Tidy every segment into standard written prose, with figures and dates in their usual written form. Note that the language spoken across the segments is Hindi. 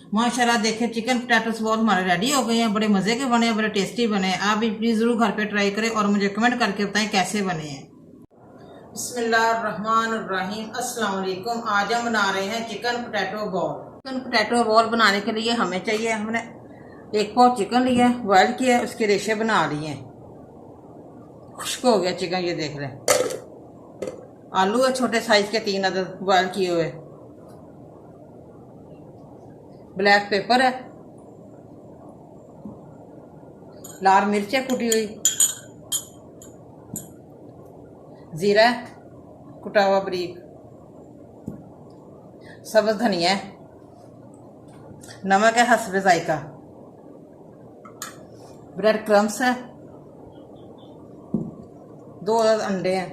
माशाल्लाह देखें चिकन पोटैटोस बॉल हमारे रेडी हो गए हैं। बड़े मज़े के बने हैं, बड़े टेस्टी बने हैं। आप भी प्लीज़ ज़रूर घर पे ट्राई करें और मुझे कमेंट करके बताएं कैसे बने हैं। बिस्मिल्लाहिर्रहमानिर्रहीम, अस्सलाम वालेकुम। आज हम बना रहे हैं chicken potato ball. Chicken potato ball बनाने के लिए हमें चाहिए, हमने 1 पाव चिकन लिया है, बॉयल किया, उसके रेशे बना लिए हैं। खुश्क हो गया चिकन, ये देख रहे हैं। आलू है छोटे साइज के 3 अदद बॉयल किए हुए। ब्लैक पेपर है, लाल मिर्च है कुटी हुई, जीरा है कुटा हुआ बारीक, सब्ज धनिया है, नमक है हस्बे जायका, ब्रेड क्रम्स है, 2 अंडे हैं,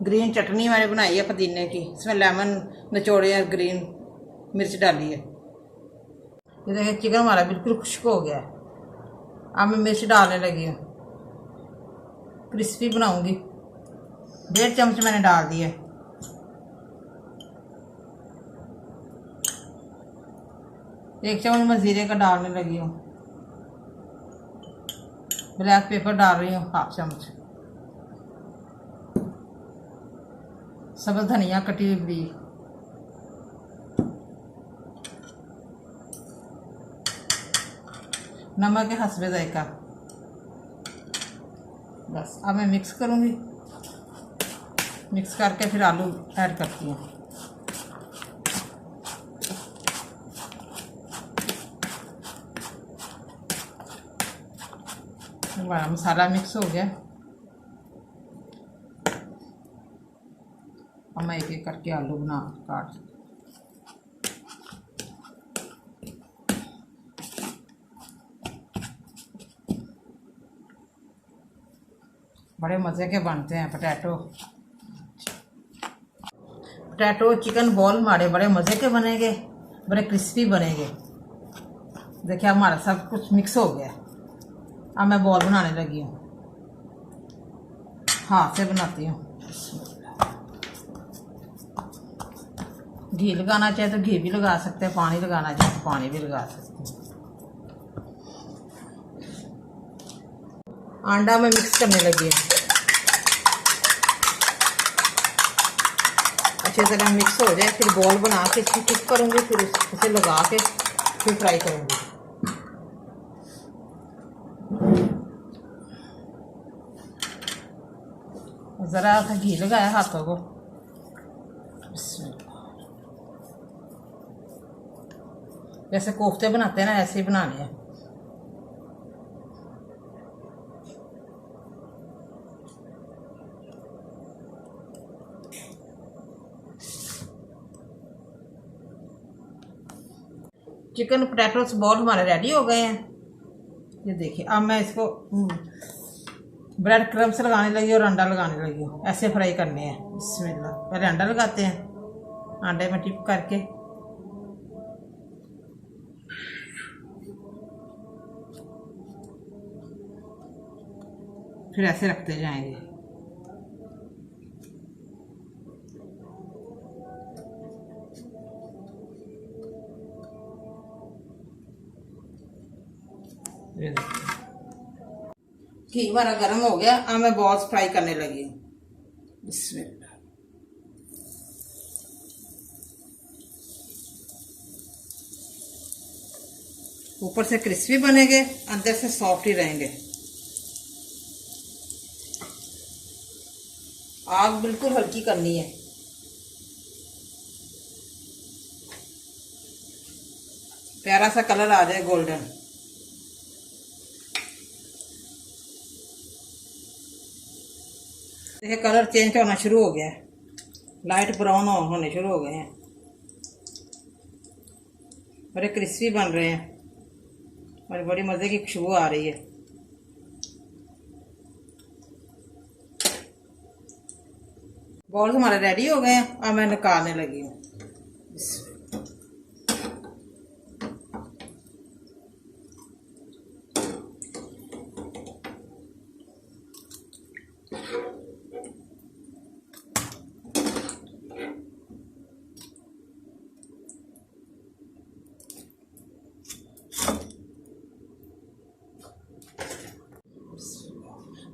ग्रीन चटनी मैंने बनाई है पुदीने की, इसमें लेमन निचोड़े हैं, ग्रीन मिर्च डाली है। ये देखिए चिकन हमारा बिल्कुल खुश्क हो गया है। अब मैं मिर्च डालने लगी हूँ, क्रिस्पी बनाऊंगी। 1.5 चम्मच मैंने डाल दिया। एक चम्मच मैं जीरे का डालने लगी हूँ। ब्लैक पेपर डाल रही हूँ 1/2 चम्मच। सब्ज धनिया कटी हुई, नमक है हस्बे जायका। बस अब मैं मिक्स करूँगी, मिक्स करके फिर आलू ऐड करती हूँ। हमारा मसाला मिक्स हो गया। अब मैं एक एक करके आलू काट। बड़े मज़े के बनते हैं पोटैटो चिकन बॉल हमारे बड़े मज़े के बनेंगे, बड़े क्रिस्पी बनेंगे। देखिए हमारा सब कुछ मिक्स हो गया। अब मैं बॉल बनाने लगी हूँ, हाथ से बनाती हूँ। घी लगाना चाहे तो घी भी लगा सकते हैं, पानी लगाना चाहे तो पानी भी लगा सकते हैं। अंडा में मिक्स करने लगी हूँ, अच्छी तरह मिक्स हो जाए, फिर बॉल बना के इसकी टिक करूँगी, फिर उसे लगा के फिर फ्राई करूँगी। ज़रा सा घी लगाया हाथों को। जैसे कोफ्ते बनाते हैं ना, ऐसे ही बनाने हैं। चिकन पोटैटोस बॉल हमारे रेडी हो गए हैं। ये देखिए अब मैं इसको ब्रेड क्रम्स लगाने लगी और अंडा लगाने लगी हूँ। ऐसे फ्राई करने हैं। बिस्मिल्लाह, पहले अंडा लगाते हैं, अंडे में टिप करके फिर ऐसे रखते जाएंगे। घी हमारा गर्म हो गया। अब मैं बॉल्स फ्राई करने लगी हूँ। बिस्मिल्लाह, ऊपर से क्रिस्पी बनेंगे, अंदर से सॉफ्ट ही रहेंगे। आग बिल्कुल हल्की करनी है। प्यारा सा कलर आ जाए गोल्डन। देखिए कलर चेंज होना शुरू हो गया है, लाइट ब्राउन होने शुरू हो गए हैं। बड़े क्रिस्पी बन रहे हैं और बड़ी मज़े की खुशबू आ रही है। बॉल्स हमारे रेडी हो गए हैं। अब मैं निकालने लगी हूँ।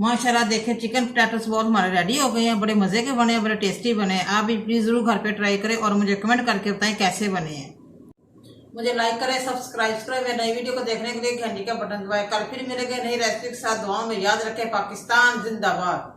माशाल्लाह देखें चिकन पोटैटोस बॉल हमारे रेडी हो गए हैं, बड़े मज़े के बने हैं, बड़े टेस्टी बने हैं। आप भी प्लीज़ ज़रूर घर पे ट्राई करें और मुझे कमेंट करके बताएं कैसे बने हैं। मुझे लाइक करें, सब्सक्राइब करें, मेरी नई वीडियो को देखने के लिए घंटी का बटन दबाएं। कल फिर मिलेंगे नई रेसिपी के साथ। दुआओं में याद रखें। पाकिस्तान जिंदाबाद।